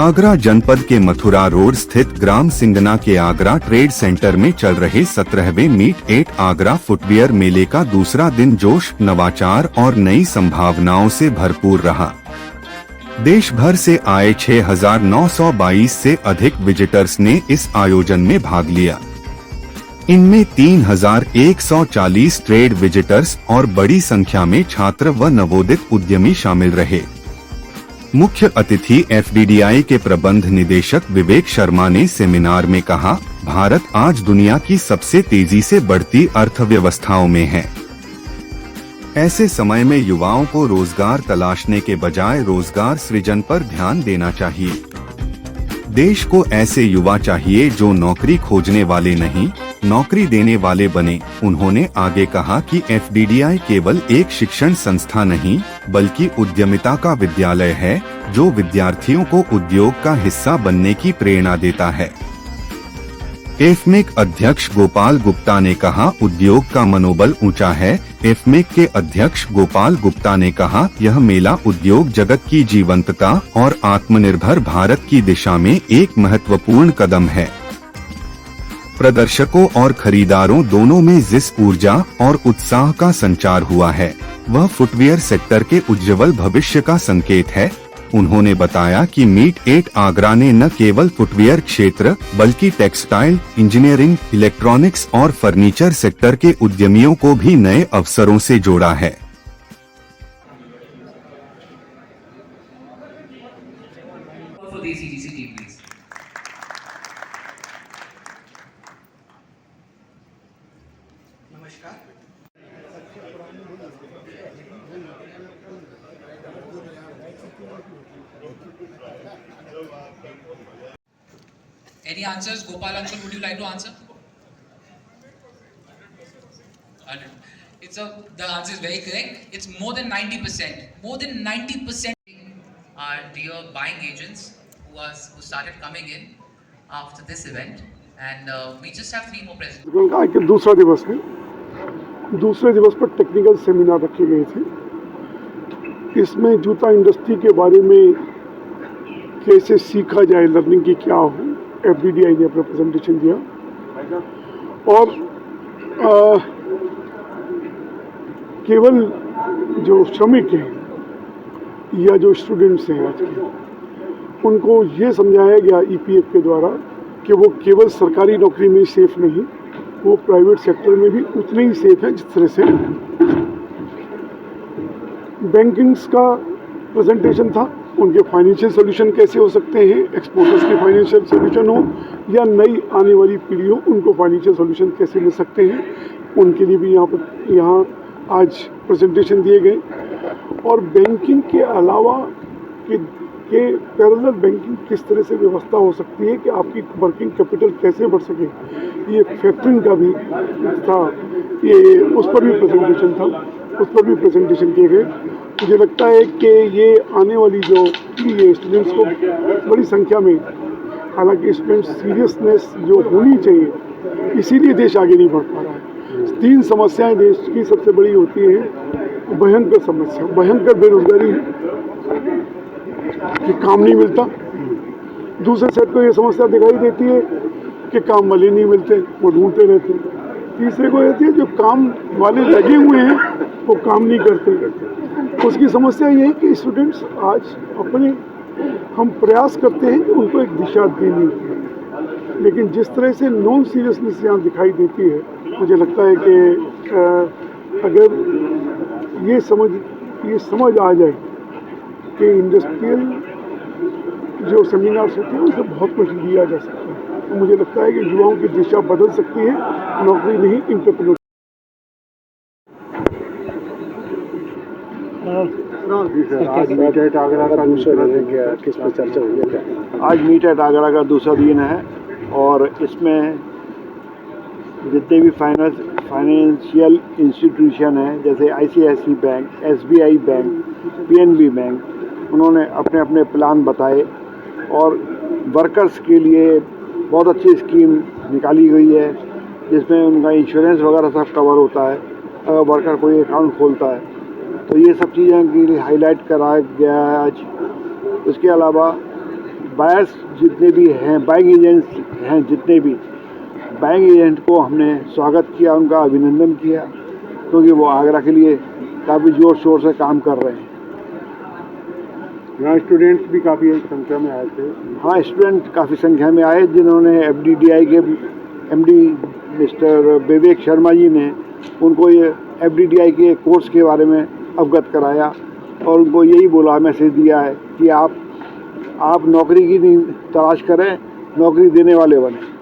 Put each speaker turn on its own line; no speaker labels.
आगरा जनपद के मथुरा रोड स्थित ग्राम सिंगना के आगरा ट्रेड सेंटर में चल रहे 17वें मीट 8 आगरा फुटवियर मेले का दूसरा दिन जोश, नवाचार और नई संभावनाओं से भरपूर रहा। देश भर से आए 6,922 से अधिक विजिटर्स ने इस आयोजन में भाग लिया। इनमें 3,140 ट्रेड विजिटर्स और बड़ी संख्या में छात्र व नवोदित उद्यमी शामिल रहे। मुख्य अतिथि एफडीडीआई के प्रबंध निदेशक विवेक शर्मा ने सेमिनार में कहा, भारत आज दुनिया की सबसे तेजी से बढ़ती अर्थव्यवस्थाओं में है। ऐसे समय में युवाओं को रोजगार तलाशने के बजाय रोजगार सृजन पर ध्यान देना चाहिए। देश को ऐसे युवा चाहिए जो नौकरी खोजने वाले नहीं, नौकरी देने वाले बने। उन्होंने आगे कहा कि एफडीडीआई केवल एक शिक्षण संस्था नहीं, बल्कि उद्यमिता का विद्यालय है, जो विद्यार्थियों को उद्योग का हिस्सा बनने की प्रेरणा देता है। एफमेक अध्यक्ष गोपाल गुप्ता ने कहा, उद्योग का मनोबल ऊंचा है। एफमेक के अध्यक्ष गोपाल गुप्ता ने कहा, यह मेला उद्योग जगत की जीवंतता और आत्मनिर्भर भारत की दिशा में एक महत्वपूर्ण कदम है। प्रदर्शकों और खरीदारों दोनों में जिस ऊर्जा और उत्साह का संचार हुआ है, वह फुटवियर सेक्टर के उज्जवल भविष्य का संकेत है। उन्होंने बताया कि मीट 8 आगरा ने न केवल फुटवियर क्षेत्र बल्कि टेक्सटाइल, इंजीनियरिंग, इलेक्ट्रॉनिक्स और फर्नीचर सेक्टर के उद्यमियों को भी नए अवसरों से जोड़ा है।
Any answers? Gopal uncle, would you like to answer? The answer is very correct. It's more than 90%. More than 90% are dear buying agents who started coming in after this event, and we just have 3 more presents.
आज के दूसरा दिवस है। दूसरे दिवस पर technical seminar रखे गए थे। इसमें जूता इंडस्ट्री के बारे में कैसे सीखा जाए, लर्निंग की क्या हो, एफडीडीआई ने अपना प्रेजेंटेशन दिया। और केवल जो श्रमिक हैं या जो स्टूडेंट्स हैं आज के, उनको ये समझाया गया ईपीएफ के द्वारा कि वो केवल सरकारी नौकरी में ही सेफ नहीं, वो प्राइवेट सेक्टर में भी उतने ही सेफ है जिस तरह से बैंकिंग्स का प्रेजेंटेशन था। उनके फाइनेंशियल सोल्यूशन कैसे हो सकते हैं, एक्सपोर्टर्स के फाइनेंशियल सोल्यूशन हो या नई आने वाली पीढ़ी हो, उनको फाइनेंशियल सोल्यूशन कैसे मिल सकते हैं, उनके लिए भी यहाँ आज प्रेजेंटेशन दिए गए। और बैंकिंग के अलावा के पैरेलल बैंकिंग किस तरह से व्यवस्था हो सकती है कि आपकी वर्किंग कैपिटल कैसे बढ़ सके, ये फैक्टरिंग का भी था, ये उस पर भी प्रेजेंटेशन किए गए। मुझे लगता है कि ये आने वाली जो ये स्टूडेंट्स को बड़ी संख्या में, हालांकि स्टूडेंट सीरियसनेस जो होनी चाहिए, इसीलिए देश आगे नहीं बढ़ पा रहा है। 3 समस्याएं देश की सबसे बड़ी होती है। भयंकर समस्या, भयंकर बेरोजगारी कि काम नहीं मिलता। दूसरे सेट को ये समस्या दिखाई देती है कि काम वाले नहीं मिलते, वो ढूंढते रहते हैं। तीसरे को रहती है जो काम वाले लगे हुए हैं वो काम नहीं करते। उसकी समस्या ये है कि स्टूडेंट्स आज हम प्रयास करते हैं कि उनको एक दिशा देनी है, लेकिन जिस तरह से नॉन सीरियसनेस यहाँ दिखाई देती है, मुझे लगता है कि अगर ये समझ आ जाए कि इंडस्ट्रियल जो सेमिनार्स होते हैं उससे बहुत कुछ लिया जा सकता है, तो मुझे लगता है कि युवाओं की दिशा बदल सकती है, नौकरी नहीं एंटरप्रेन्योर।
मीट एट आगरा का दूसरा दिन है, किस पर चर्चा हुई है? आज मीट एट आगरा का दूसरा दिन है और इसमें जितने भी फाइनेंशियल इंस्टीट्यूशन हैं, जैसे ICIC bank, SBI bank, PNB bank, उन्होंने अपने अपने प्लान बताए और वर्कर्स के लिए बहुत अच्छी स्कीम निकाली गई है, जिसमें उनका इंश्योरेंस वगैरह सब कवर होता है अगर वर्कर कोई अकाउंट खोलता है। तो ये सब चीज़ें के लिए हाईलाइट कराया गया है आज। उसके अलावा बायर्स जितने भी हैं, बाइंग एजेंट्स हैं जितने भी, बाइंग एजेंट को हमने स्वागत किया, उनका अभिनंदन किया, क्योंकि वो आगरा के लिए काफ़ी ज़ोर शोर से काम कर रहे हैं।
यहाँ स्टूडेंट्स भी काफ़ी संख्या में आए थे।
हाँ, स्टूडेंट काफ़ी संख्या में आए, जिन्होंने FDDI के MD मिस्टर विवेक शर्मा जी ने उनको ये FDDI के कोर्स के बारे में अवगत कराया और उनको यही बोला, मैसेज दिया है कि आप नौकरी की नहीं तलाश करें, नौकरी देने वाले बने।